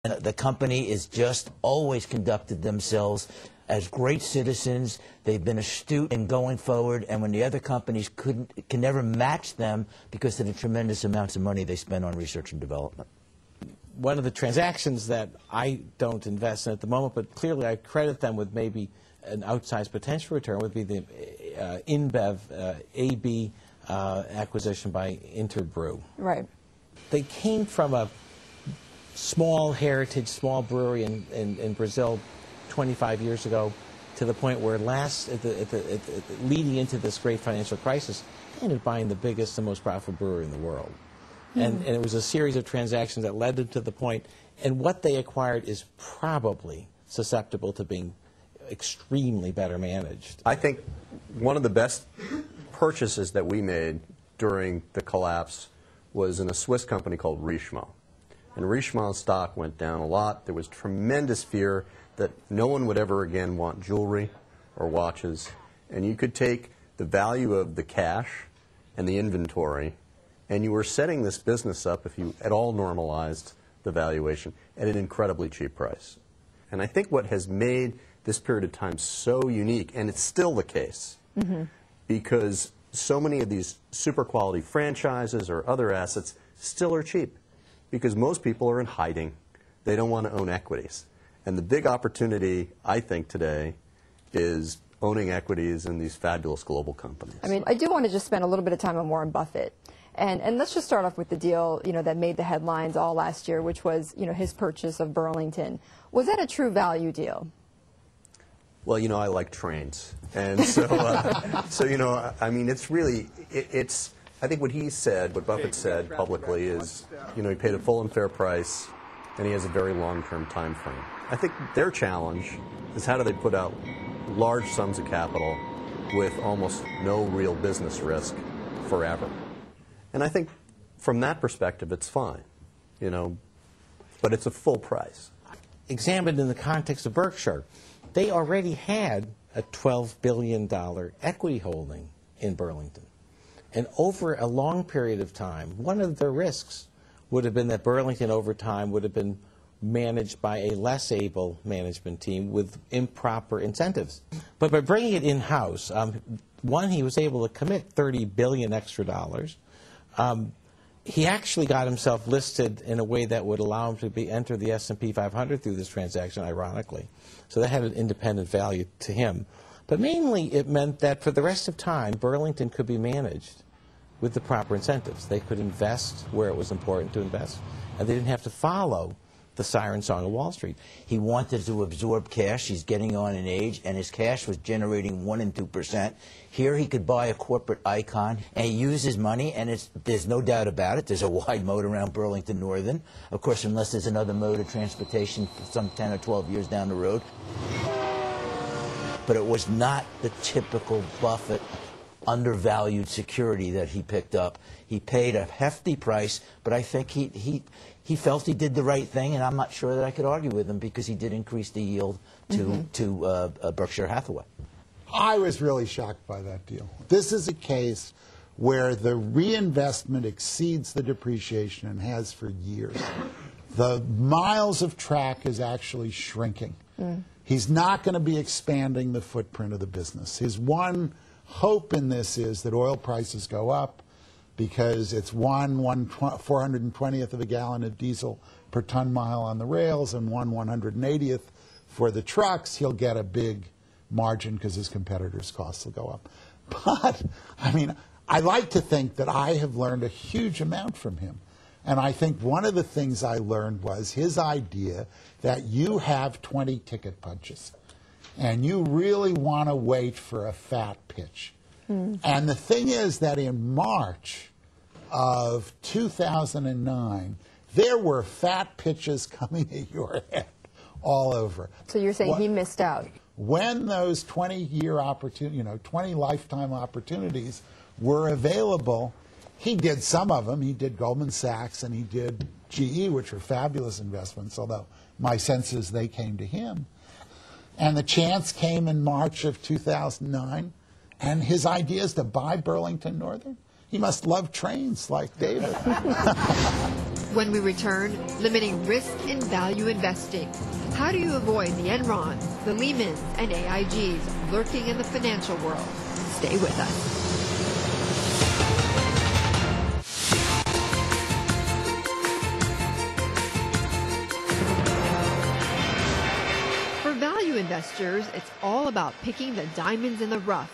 And the company is just always conducted themselves as great citizens. They've been astute in going forward, and when the other companies can never match them because of the tremendous amounts of money they spend on research and development. One of the transactions that I don't invest in at the moment, but clearly I credit them with maybe an outsized potential return, would be the InBev AB acquisition by Interbrew. Right. They came from a small heritage, small brewery in Brazil 25 years ago to the point where leading into this great financial crisis, they ended up buying the biggest and most profitable brewery in the world. And it was a series of transactions that led them to the point, and what they acquired is probably susceptible to being extremely better managed. I think one of the best purchases that we made during the collapse was in a Swiss company called Richemont. And Richemont's stock went down a lot. There was tremendous fear that no one would ever again want jewelry or watches. And you could take the value of the cash and the inventory, and you were setting this business up, if you at all normalized the valuation, at an incredibly cheap price. And I think what has made this period of time so unique, and it's still the case, because so many of these super quality franchises or other assets still are cheap, because most people are in hiding. They don't want to own equities. And the big opportunity, I think, today is owning equities in these fabulous global companies. I mean, I do want to just spend a little bit of time on Warren Buffett. And let's just start off with the deal, that made the headlines all last year, which was, his purchase of Burlington. Was that a true value deal? Well, I like trains. And so, I mean, it's really, I think what he said, what Buffett said publicly is, he paid a full and fair price, and he has a very long-term time frame. I think their challenge is how do they put out large sums of capital with almost no real business risk forever. And I think from that perspective, it's fine, but it's a full price. Examined in the context of Berkshire, they already had a $12 billion equity holding in Burlington. And over a long period of time, one of their risks would have been that Burlington over time would have been managed by a less able management team with improper incentives. But by bringing it in-house, one, he was able to commit $30 billion extra dollars. He actually got himself listed in a way that would allow him to enter the S&P 500 through this transaction, ironically. So that had an independent value to him. But mainly it meant that for the rest of time, Burlington could be managed with the proper incentives. They could invest where it was important to invest, and they didn't have to follow the siren song of Wall Street. He wanted to absorb cash. He's getting on in age, and his cash was generating 1% and 2%. Here he could buy a corporate icon, and he used his money, and there's no doubt about it. There's a wide moat around Burlington Northern. Of course, unless there's another mode of transportation some 10 or 12 years down the road. But it was not the typical Buffett undervalued security that he picked up. He paid a hefty price, but I think he felt he did the right thing, and I'm not sure that I could argue with him because he did increase the yield to Berkshire Hathaway. I was really shocked by that deal. This is a case where the reinvestment exceeds the depreciation and has for years. The miles of track is actually shrinking. He's not going to be expanding the footprint of the business. His one hope in this is that oil prices go up because it's 420th of a gallon of diesel per ton mile on the rails and 180th for the trucks. He'll get a big margin because his competitors' costs will go up. But, I mean, I like to think that I have learned a huge amount from him. And I think one of the things I learned was his idea that you have 20 ticket punches. And you really want to wait for a fat pitch. And the thing is that in March of 2009, there were fat pitches coming at your head all over. So you're saying he missed out? When those 20-year opportunities, 20 lifetime opportunities were available, he did some of them. He did Goldman Sachs and he did GE, which were fabulous investments, although my sense is they came to him. And the chance came in March of 2009, and his idea is to buy Burlington Northern. He must love trains like David. When we return, limiting risk in value investing. How do you avoid the Enrons, the Lehmans, and AIGs lurking in the financial world? Stay with us. For value investors, it's all about picking the diamonds in the rough.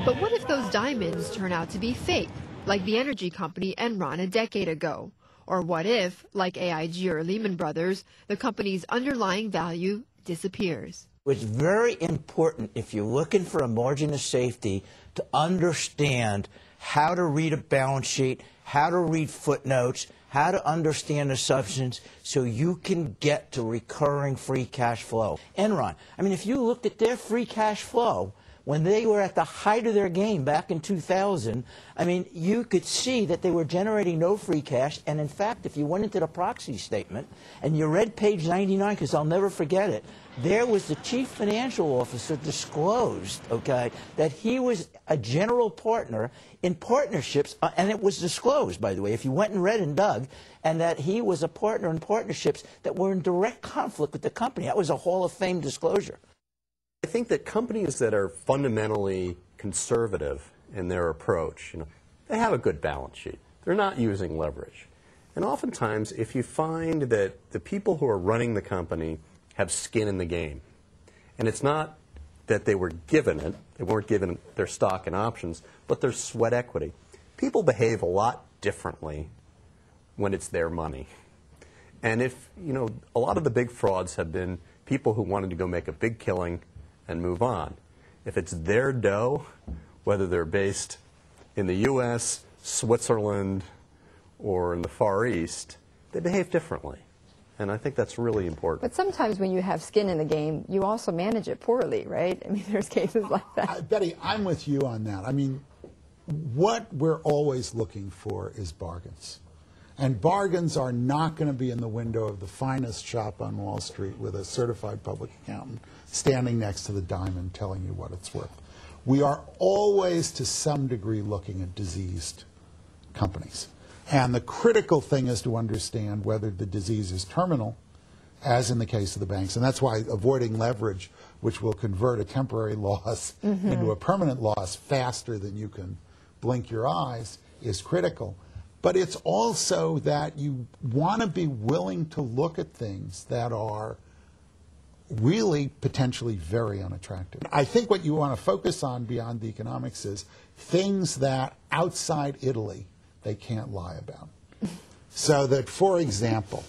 But what if those diamonds turn out to be fake, like the energy company Enron a decade ago? Or what if, like AIG or Lehman Brothers, the company's underlying value disappears? It's very important, if you're looking for a margin of safety, to understand how to read a balance sheet, how to read footnotes, how to understand assumptions so you can get to recurring free cash flow. Enron, I mean, if you looked at their free cash flow when they were at the height of their game back in 2000, I mean, you could see that they were generating no free cash. And in fact, if you went into the proxy statement and you read page 99, because I'll never forget it, there was the chief financial officer disclosed, okay, that he was a general partner in partnerships, and it was disclosed, by the way, if you went and read and dug, and that he was a partner in partnerships that were in direct conflict with the company. That was a Hall of Fame disclosure. I think that companies that are fundamentally conservative in their approach, they have a good balance sheet. They're not using leverage. And oftentimes, if you find that the people who are running the company have skin in the game, and it's not that they were given it, they weren't given their stock and options, but their sweat equity. People behave a lot differently when it's their money. And if, a lot of the big frauds have been people who wanted to go make a big killing and move on. If it's their dough, whether they're based in the U.S., Switzerland, or in the Far East, they behave differently. And I think that's really important. But sometimes when you have skin in the game, you also manage it poorly, right? I mean, there's cases like that. Betty, I'm with you on that. I mean, what we're always looking for is bargains. And bargains are not going to be in the window of the finest shop on Wall Street with a certified public accountant standing next to the diamond telling you what it's worth. We are always, to some degree, looking at diseased companies. And the critical thing is to understand whether the disease is terminal, as in the case of the banks. And that's why avoiding leverage, which will convert a temporary loss into a permanent loss faster than you can blink your eyes, is critical. But it's also that you want to be willing to look at things that are really potentially very unattractive. I think what you want to focus on beyond the economics is things that outside Italy they can't lie about. So that, for example,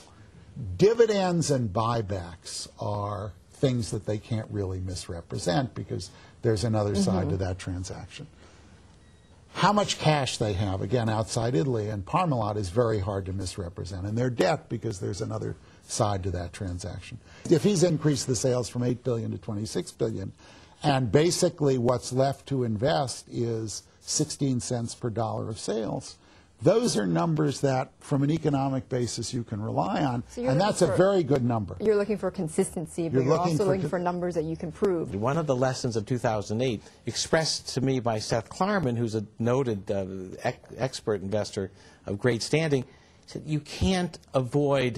dividends and buybacks are things that they can't really misrepresent because there's another side to that transaction. How much cash they have, again, outside Italy and Parmalat is very hard to misrepresent. And their debt, because there's another side to that transaction. If he's increased the sales from $8 billion to $26 billion, and basically what's left to invest is 16 cents per dollar of sales, those are numbers that, from an economic basis, you can rely on, and that's a very good number. You're looking for consistency, but you're also looking for numbers that you can prove. One of the lessons of 2008, expressed to me by Seth Klarman, who's a noted expert investor of great standing, said you can't avoid